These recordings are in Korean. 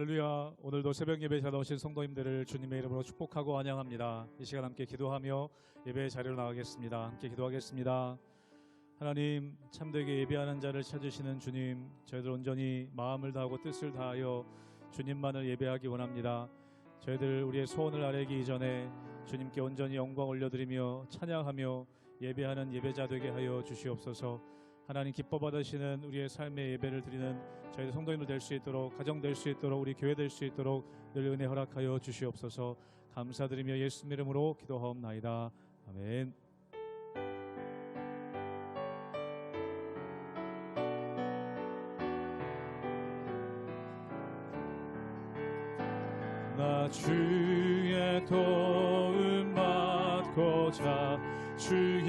할렐루야. 오늘도 새벽 예배에 찾아오신 성도님들을 주님의 이름으로 축복하고 환영합니다. 이 시간 함께 기도하며 예배의 자리로 나가겠습니다. 함께 기도하겠습니다. 하나님, 참되게 예배하는 자를 찾으시는 주님, 저희들 온전히 마음을 다하고 뜻을 다하여 주님만을 예배하기 원합니다. 저희들 우리의 소원을 아뢰기 이전에 주님께 온전히 영광 올려드리며 찬양하며 예배하는 예배자 되게 하여 주시옵소서. 하나님 기뻐 받으시는 우리의 삶의 예배를 드리는 저희들 성도님들 될 수 있도록, 가정 될 수 있도록, 우리 교회 될 수 있도록 늘 은혜 허락하여 주시옵소서. 감사드리며 예수님 이름으로 기도하옵나이다. 아멘. 나 주의 도움 받고자 주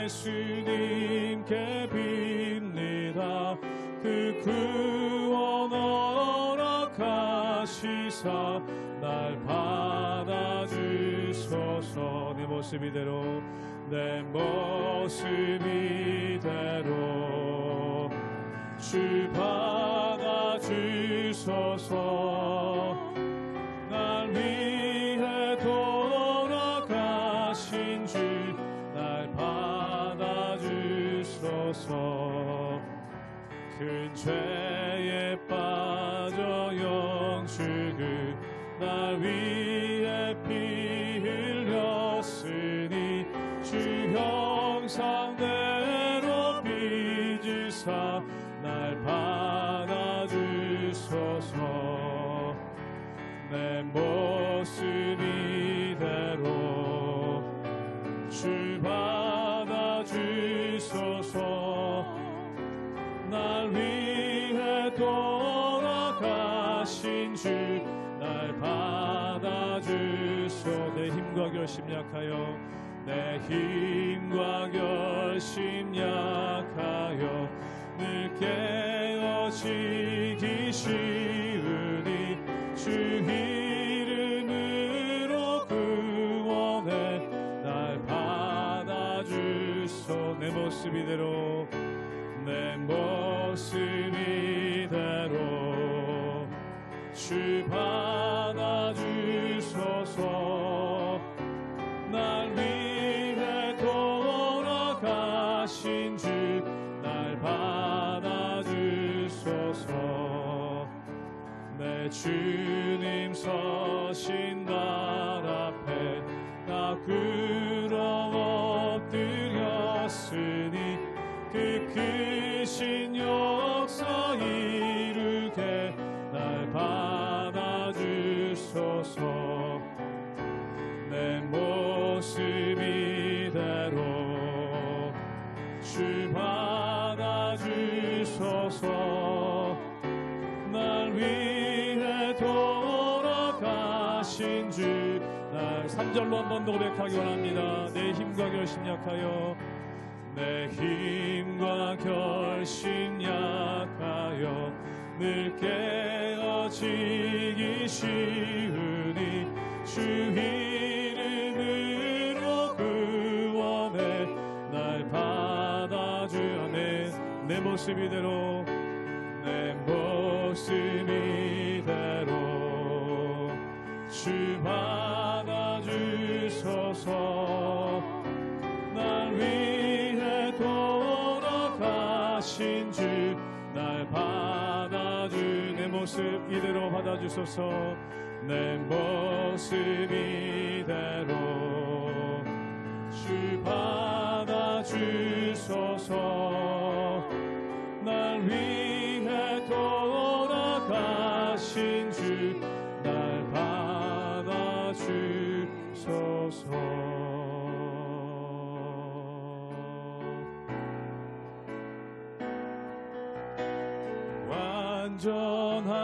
예수님께 빕니다. 그 구원 허락하시사 날 받아주소서. 내 모습 이대로, 내 모습 이대로 주 받아주소서. 날 위해 돌아가신 주 날 받아주소서. 큰 죄에 빠져 영축을 날 위해 피 흘렸으니 주 형상대로 빚으사 날 받아주소서. 내 모습 이대로 주 받아주소서. 날 위해 돌아가신 주 날 받아주소서. 내 힘과 결심 약하여, 내 힘과 결심 약하여 늘 깨어지기 쉬우니 주 이름으로 구원해 날 받아주소. 내 모습 이대로, 내 모습 이대로 주 받아주소서. 날 위해 돌아가신 주 날 받아주소서. 내 주님 서신 날 앞에 나 꿇어 엎드렸으니 그 크신 역사 이루게 날 받아주소서. 내 모습 이대로 주 받아주소서. 날 위해 돌아가신 주 날 3절로 한 번 더 고백하기 원합니다. 내 힘과 결심 약하여, 내 힘과 결심 약하여 늘 깨어지기 쉬우니 주 이름으로 구원해 날 받아주. 아멘. 내 모습 이대로, 내 모습 이대로 주 받아주소서. 날 위해 돌아가신 주 날 받아주. 내 모습 이대로 받아주소서. 내 모습 이대로 주 받아주소서. 날 위해 돌아가신 주 날 받아주소서.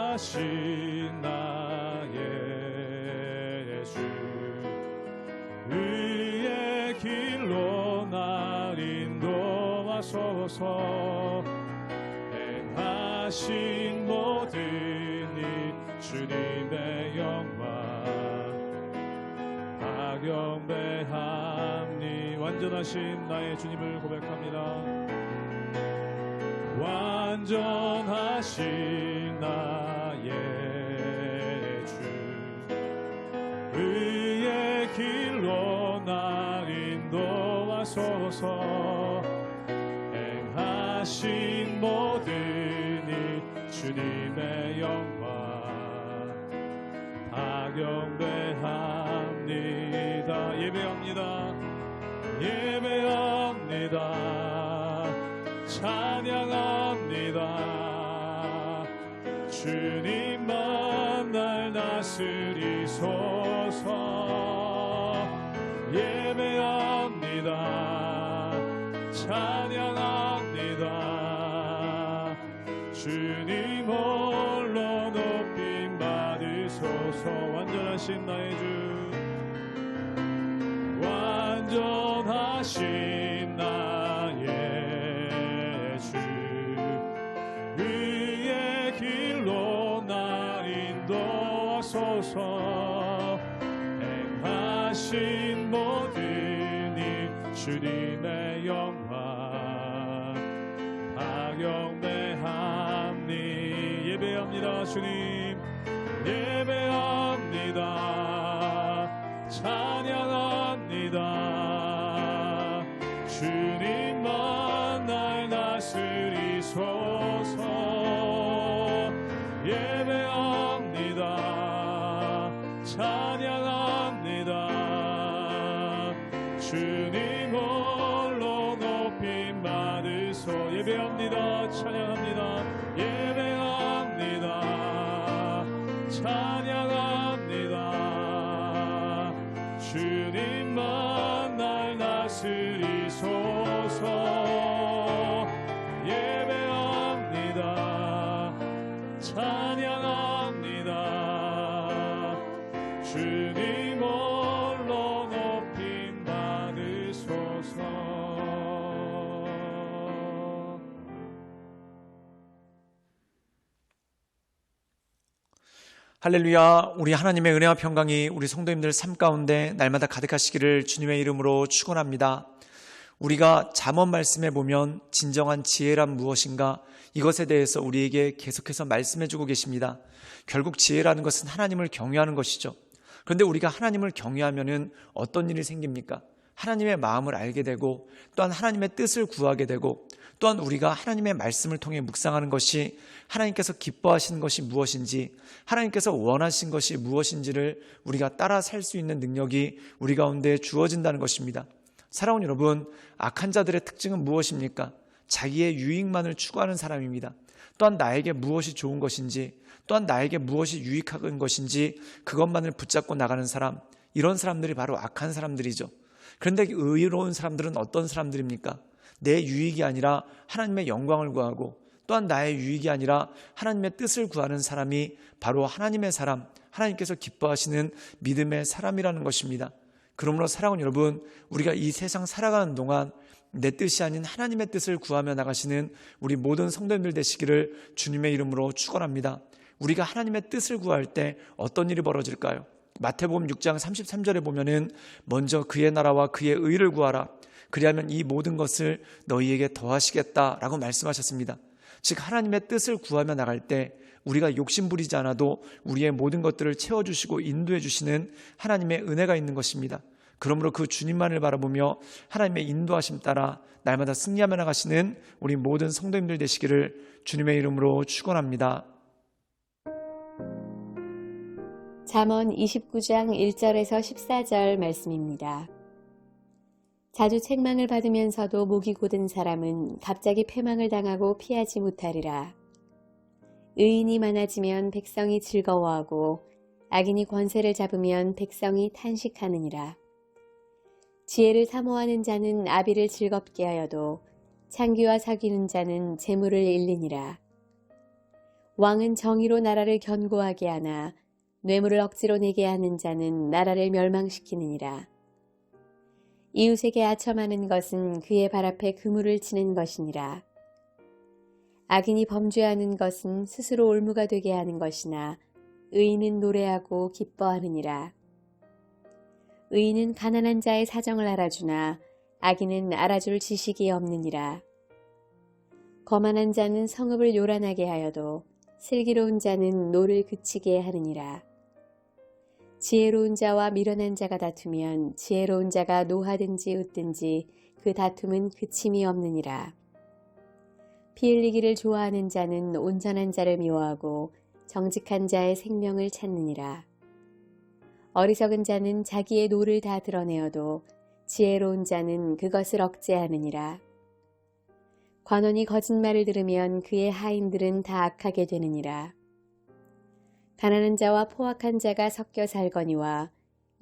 완전하신 나의 주, 의의 길로 날 인도하소서. 행하신 모든 일 주님의 영광 박영배합니. 완전하신 나의 주님을 고백합니다. 완전하신 나의 의의 길로 날 인도하소서. 행하신 모든 일 주님의 영광 다 경배합니다. 예배합니다. 예배합니다. 찬양합니다. 주님만 날 다스리소서. 예배합니다. 찬양합니다. 주님 홀로 높임 받으소서. 완전하신 나의 주, 완전하신 나의 주, 의의 길로 날 인도하소서. 행하신 모든 일 주님의 영광 다 경배합니. 예배합니다. 주님 예배합니다. 찬양합니다. 주님만 날 다스리소서. 예배합니다. 찬양합니다. 주님 홀로 높임 받으소. 예배합니다. 찬양합니다. 예배합니다. 찬양합니다. 주님만 날 다스리소서. 예배합니다. 찬양합니다. 주님 홀로 높임 받으소서. 할렐루야. 우리 하나님의 은혜와 평강이 우리 성도님들 삶 가운데 날마다 가득하시기를 주님의 이름으로 축원합니다. 우리가 잠언 말씀에 보면 진정한 지혜란 무엇인가, 이것에 대해서 우리에게 계속해서 말씀해주고 계십니다. 결국 지혜라는 것은 하나님을 경외하는 것이죠. 그런데 우리가 하나님을 경외하면 어떤 일이 생깁니까? 하나님의 마음을 알게 되고, 또한 하나님의 뜻을 구하게 되고, 또한 우리가 하나님의 말씀을 통해 묵상하는 것이 하나님께서 기뻐하시는 것이 무엇인지, 하나님께서 원하신 것이 무엇인지를 우리가 따라 살 수 있는 능력이 우리 가운데 주어진다는 것입니다. 사랑하는 여러분, 악한 자들의 특징은 무엇입니까? 자기의 유익만을 추구하는 사람입니다. 또한 나에게 무엇이 좋은 것인지, 또한 나에게 무엇이 유익한 것인지 그것만을 붙잡고 나가는 사람, 이런 사람들이 바로 악한 사람들이죠. 그런데 의로운 사람들은 어떤 사람들입니까? 내 유익이 아니라 하나님의 영광을 구하고, 또한 나의 유익이 아니라 하나님의 뜻을 구하는 사람이 바로 하나님의 사람, 하나님께서 기뻐하시는 믿음의 사람이라는 것입니다. 그러므로 사랑하는 여러분, 우리가 이 세상 살아가는 동안 내 뜻이 아닌 하나님의 뜻을 구하며 나가시는 우리 모든 성도님들 되시기를 주님의 이름으로 축원합니다. 우리가 하나님의 뜻을 구할 때 어떤 일이 벌어질까요? 마태복음 6장 33절에 보면은 먼저 그의 나라와 그의 의를 구하라. 그리하면 이 모든 것을 너희에게 더하시겠다라고 말씀하셨습니다. 즉 하나님의 뜻을 구하며 나갈 때 우리가 욕심부리지 않아도 우리의 모든 것들을 채워주시고 인도해 주시는 하나님의 은혜가 있는 것입니다. 그러므로 그 주님만을 바라보며 하나님의 인도하심 따라 날마다 승리하며 나가시는 우리 모든 성도님들 되시기를 주님의 이름으로 축원합니다. 잠언 29장 1절에서 14절 말씀입니다. 자주 책망을 받으면서도 목이 곧은 사람은 갑자기 패망을 당하고 피하지 못하리라. 의인이 많아지면 백성이 즐거워하고 악인이 권세를 잡으면 백성이 탄식하느니라. 지혜를 사모하는 자는 아비를 즐겁게 하여도 창기와 사귀는 자는 재물을 잃느니라. 왕은 정의로 나라를 견고하게 하나 뇌물을 억지로 내게 하는 자는 나라를 멸망시키느니라. 이웃에게 아첨하는 것은 그의 발 앞에 그물을 치는 것이니라. 악인이 범죄하는 것은 스스로 올무가 되게 하는 것이나 의인은 노래하고 기뻐하느니라. 의인은 가난한 자의 사정을 알아주나 악인은 알아줄 지식이 없느니라. 거만한 자는 성읍을 요란하게 하여도 슬기로운 자는 노를 그치게 하느니라. 지혜로운 자와 미련한 자가 다투면 지혜로운 자가 노하든지 웃든지 그 다툼은 그침이 없느니라. 피 흘리기를 좋아하는 자는 온전한 자를 미워하고 정직한 자의 생명을 찾느니라. 어리석은 자는 자기의 노를 다 드러내어도 지혜로운 자는 그것을 억제하느니라. 관원이 거짓말을 들으면 그의 하인들은 다 악하게 되느니라. 가난한 자와 포악한 자가 섞여 살거니와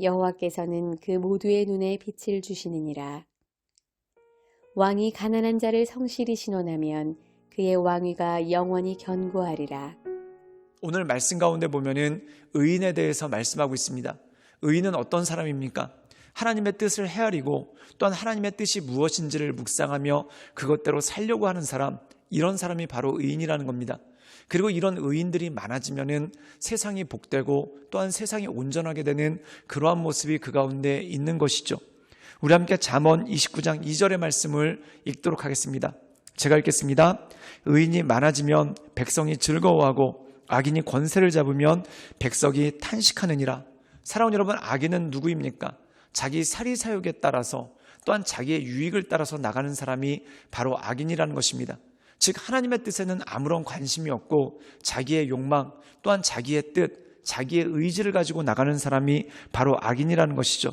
여호와께서는 그 모두의 눈에 빛을 주시느니라. 왕이 가난한 자를 성실히 신원하면 그의 왕위가 영원히 견고하리라. 오늘 말씀 가운데 보면은 의인에 대해서 말씀하고 있습니다. 의인은 어떤 사람입니까? 하나님의 뜻을 헤아리고 또한 하나님의 뜻이 무엇인지를 묵상하며 그것대로 살려고 하는 사람, 이런 사람이 바로 의인이라는 겁니다. 그리고 이런 의인들이 많아지면은 세상이 복되고 또한 세상이 온전하게 되는 그러한 모습이 그 가운데 있는 것이죠. 우리 함께 잠언 29장 2절의 말씀을 읽도록 하겠습니다. 제가 읽겠습니다. 의인이 많아지면 백성이 즐거워하고 악인이 권세를 잡으면 백성이 탄식하느니라. 사랑하는 여러분, 악인은 누구입니까? 자기 사리사욕에 따라서 또한 자기의 유익을 따라서 나가는 사람이 바로 악인이라는 것입니다. 즉 하나님의 뜻에는 아무런 관심이 없고 자기의 욕망 또한 자기의 뜻, 자기의 의지를 가지고 나가는 사람이 바로 악인이라는 것이죠.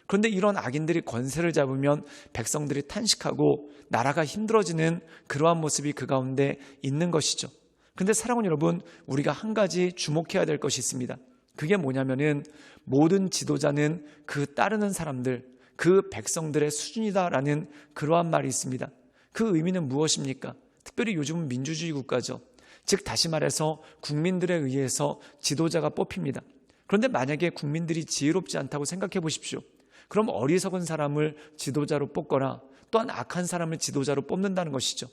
그런데 이런 악인들이 권세를 잡으면 백성들이 탄식하고 나라가 힘들어지는 그러한 모습이 그 가운데 있는 것이죠. 그런데 사랑하는 여러분, 우리가 한 가지 주목해야 될 것이 있습니다. 그게 뭐냐면은 모든 지도자는 그 따르는 사람들, 그 백성들의 수준이다라는 그러한 말이 있습니다. 그 의미는 무엇입니까? 특별히 요즘은 민주주의 국가죠. 즉 다시 말해서 국민들에 의해서 지도자가 뽑힙니다. 그런데 만약에 국민들이 지혜롭지 않다고 생각해 보십시오. 그럼 어리석은 사람을 지도자로 뽑거나 또한 악한 사람을 지도자로 뽑는다는 것이죠.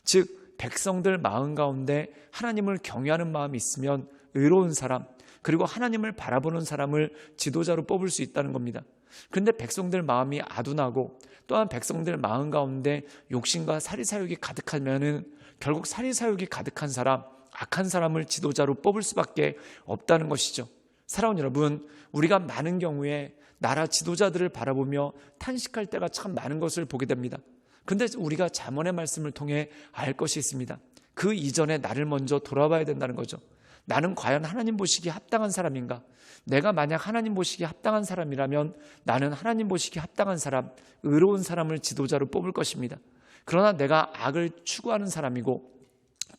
즉 백성들 마음 가운데 하나님을 경외하는 마음이 있으면 의로운 사람, 그리고 하나님을 바라보는 사람을 지도자로 뽑을 수 있다는 겁니다. 그런데 백성들 마음이 아둔하고 또한 백성들 마음 가운데 욕심과 사리사욕이 가득하면은 결국 사리사욕이 가득한 사람, 악한 사람을 지도자로 뽑을 수밖에 없다는 것이죠. 사랑하는 여러분, 우리가 많은 경우에 나라 지도자들을 바라보며 탄식할 때가 참 많은 것을 보게 됩니다. 그런데 우리가 잠언의 말씀을 통해 알 것이 있습니다. 그 이전에 나를 먼저 돌아봐야 된다는 거죠. 나는 과연 하나님 보시기에 합당한 사람인가? 내가 만약 하나님 보시기에 합당한 사람이라면 나는 하나님 보시기에 합당한 사람, 의로운 사람을 지도자로 뽑을 것입니다. 그러나 내가 악을 추구하는 사람이고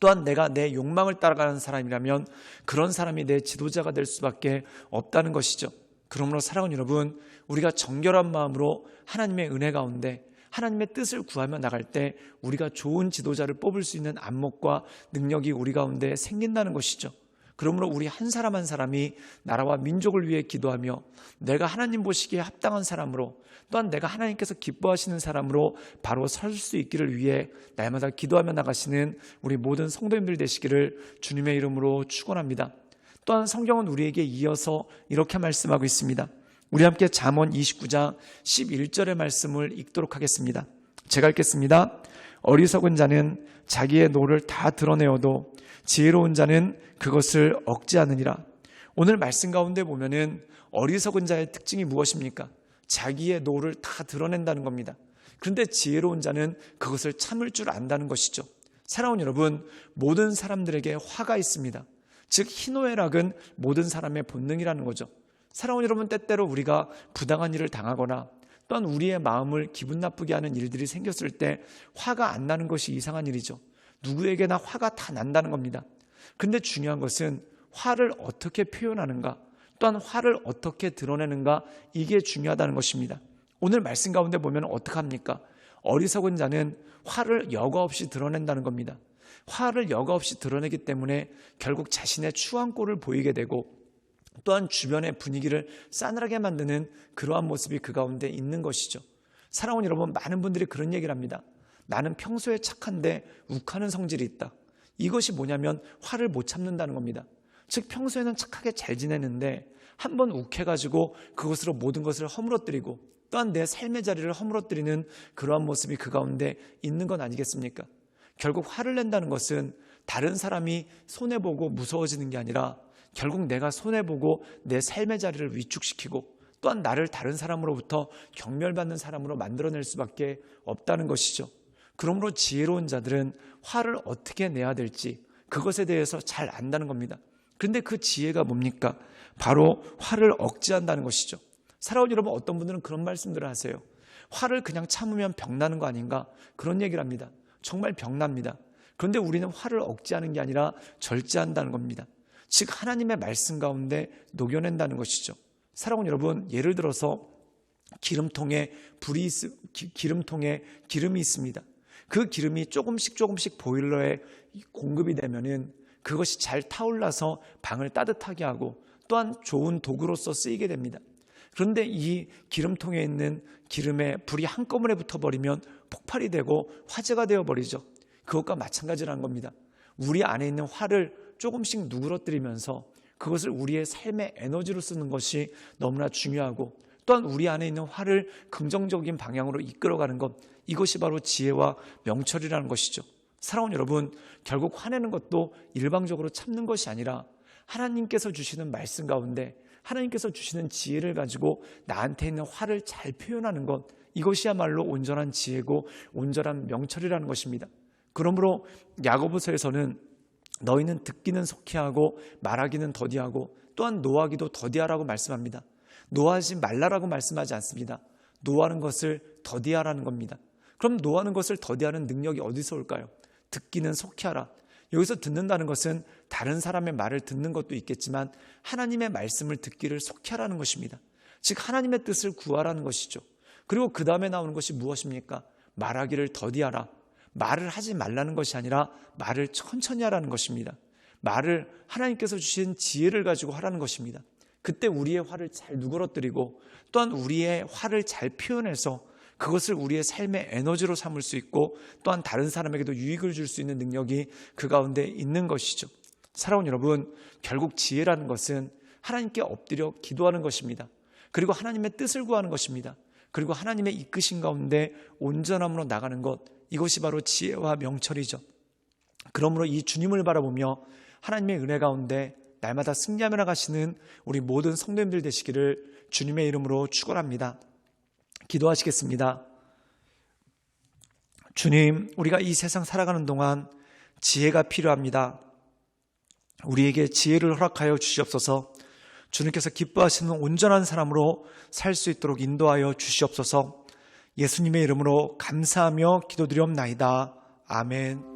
또한 내가 내 욕망을 따라가는 사람이라면 그런 사람이 내 지도자가 될 수밖에 없다는 것이죠. 그러므로 사랑하는 여러분, 우리가 정결한 마음으로 하나님의 은혜 가운데 하나님의 뜻을 구하며 나갈 때 우리가 좋은 지도자를 뽑을 수 있는 안목과 능력이 우리 가운데 생긴다는 것이죠. 그러므로 우리 한 사람 한 사람이 나라와 민족을 위해 기도하며 내가 하나님 보시기에 합당한 사람으로 또한 내가 하나님께서 기뻐하시는 사람으로 바로 설 수 있기를 위해 날마다 기도하며 나가시는 우리 모든 성도님들 되시기를 주님의 이름으로 축원합니다. 또한 성경은 우리에게 이어서 이렇게 말씀하고 있습니다. 우리 함께 잠언 29장 11절의 말씀을 읽도록 하겠습니다. 제가 읽겠습니다. 어리석은 자는 자기의 노를 다 드러내어도 지혜로운 자는 그것을 억제하느니라. 오늘 말씀 가운데 보면은 어리석은 자의 특징이 무엇입니까? 자기의 노를 다 드러낸다는 겁니다. 그런데 지혜로운 자는 그것을 참을 줄 안다는 것이죠. 사랑하는 여러분, 모든 사람들에게 화가 있습니다. 즉 희노애락은 모든 사람의 본능이라는 거죠. 사랑하는 여러분, 때때로 우리가 부당한 일을 당하거나 또한 우리의 마음을 기분 나쁘게 하는 일들이 생겼을 때 화가 안 나는 것이 이상한 일이죠. 누구에게나 화가 다 난다는 겁니다. 근데 중요한 것은 화를 어떻게 표현하는가, 또한 화를 어떻게 드러내는가, 이게 중요하다는 것입니다. 오늘 말씀 가운데 보면 어떡합니까? 어리석은 자는 화를 여과 없이 드러낸다는 겁니다. 화를 여과 없이 드러내기 때문에 결국 자신의 추한 꼴을 보이게 되고 또한 주변의 분위기를 싸늘하게 만드는 그러한 모습이 그 가운데 있는 것이죠. 사랑하는 여러분, 많은 분들이 그런 얘기를 합니다. 나는 평소에 착한데 욱하는 성질이 있다. 이것이 뭐냐면 화를 못 참는다는 겁니다. 즉 평소에는 착하게 잘 지내는데 한번 욱해가지고 그것으로 모든 것을 허물어뜨리고 또한 내 삶의 자리를 허물어뜨리는 그러한 모습이 그 가운데 있는 건 아니겠습니까? 결국 화를 낸다는 것은 다른 사람이 손해보고 무서워지는 게 아니라 결국 내가 손해보고 내 삶의 자리를 위축시키고 또한 나를 다른 사람으로부터 경멸받는 사람으로 만들어낼 수밖에 없다는 것이죠. 그러므로 지혜로운 자들은 화를 어떻게 내야 될지 그것에 대해서 잘 안다는 겁니다. 그런데 그 지혜가 뭡니까? 바로 화를 억제한다는 것이죠. 사랑하는 여러분, 어떤 분들은 그런 말씀들을 하세요. 화를 그냥 참으면 병나는 거 아닌가? 그런 얘기를 합니다. 정말 병납니다. 그런데 우리는 화를 억제하는 게 아니라 절제한다는 겁니다. 즉 하나님의 말씀 가운데 녹여낸다는 것이죠. 사랑하는 여러분, 예를 들어서 기름통에 기름이 있습니다. 그 기름이 조금씩 보일러에 공급이 되면은 그것이 잘 타올라서 방을 따뜻하게 하고 또한 좋은 도구로서 쓰이게 됩니다. 그런데 이 기름통에 있는 기름에 불이 한꺼번에 붙어버리면 폭발이 되고 화재가 되어버리죠. 그것과 마찬가지라는 겁니다. 우리 안에 있는 화를 조금씩 누그러뜨리면서 그것을 우리의 삶의 에너지로 쓰는 것이 너무나 중요하고 또한 우리 안에 있는 화를 긍정적인 방향으로 이끌어가는 것, 이것이 바로 지혜와 명철이라는 것이죠. 사랑하는 여러분, 결국 화내는 것도 일방적으로 참는 것이 아니라 하나님께서 주시는 말씀 가운데 하나님께서 주시는 지혜를 가지고 나한테 있는 화를 잘 표현하는 것, 이것이야말로 온전한 지혜고 온전한 명철이라는 것입니다. 그러므로 야고보서에서는 너희는 듣기는 속히하고 말하기는 더디하고 또한 노하기도 더디하라고 말씀합니다. 노하지 말라라고 말씀하지 않습니다. 노하는 것을 더디하라는 겁니다. 그럼 노하는 것을 더디하는 능력이 어디서 올까요? 듣기는 속히하라. 여기서 듣는다는 것은 다른 사람의 말을 듣는 것도 있겠지만 하나님의 말씀을 듣기를 속히하라는 것입니다. 즉 하나님의 뜻을 구하라는 것이죠. 그리고 그 다음에 나오는 것이 무엇입니까? 말하기를 더디하라. 말을 하지 말라는 것이 아니라 말을 천천히 하라는 것입니다. 말을 하나님께서 주신 지혜를 가지고 하라는 것입니다. 그때 우리의 화를 잘 누그러뜨리고 또한 우리의 화를 잘 표현해서 그것을 우리의 삶의 에너지로 삼을 수 있고 또한 다른 사람에게도 유익을 줄 수 있는 능력이 그 가운데 있는 것이죠. 사랑하는 여러분, 결국 지혜라는 것은 하나님께 엎드려 기도하는 것입니다. 그리고 하나님의 뜻을 구하는 것입니다. 그리고 하나님의 이끄신 가운데 온전함으로 나가는 것, 이것이 바로 지혜와 명철이죠. 그러므로 이 주님을 바라보며 하나님의 은혜 가운데 날마다 승리하며 나가시는 우리 모든 성도님들 되시기를 주님의 이름으로 축원합니다. 기도하시겠습니다. 주님, 우리가 이 세상 살아가는 동안 지혜가 필요합니다. 우리에게 지혜를 허락하여 주시옵소서. 주님께서 기뻐하시는 온전한 사람으로 살 수 있도록 인도하여 주시옵소서. 예수님의 이름으로 감사하며 기도드리옵나이다. 아멘.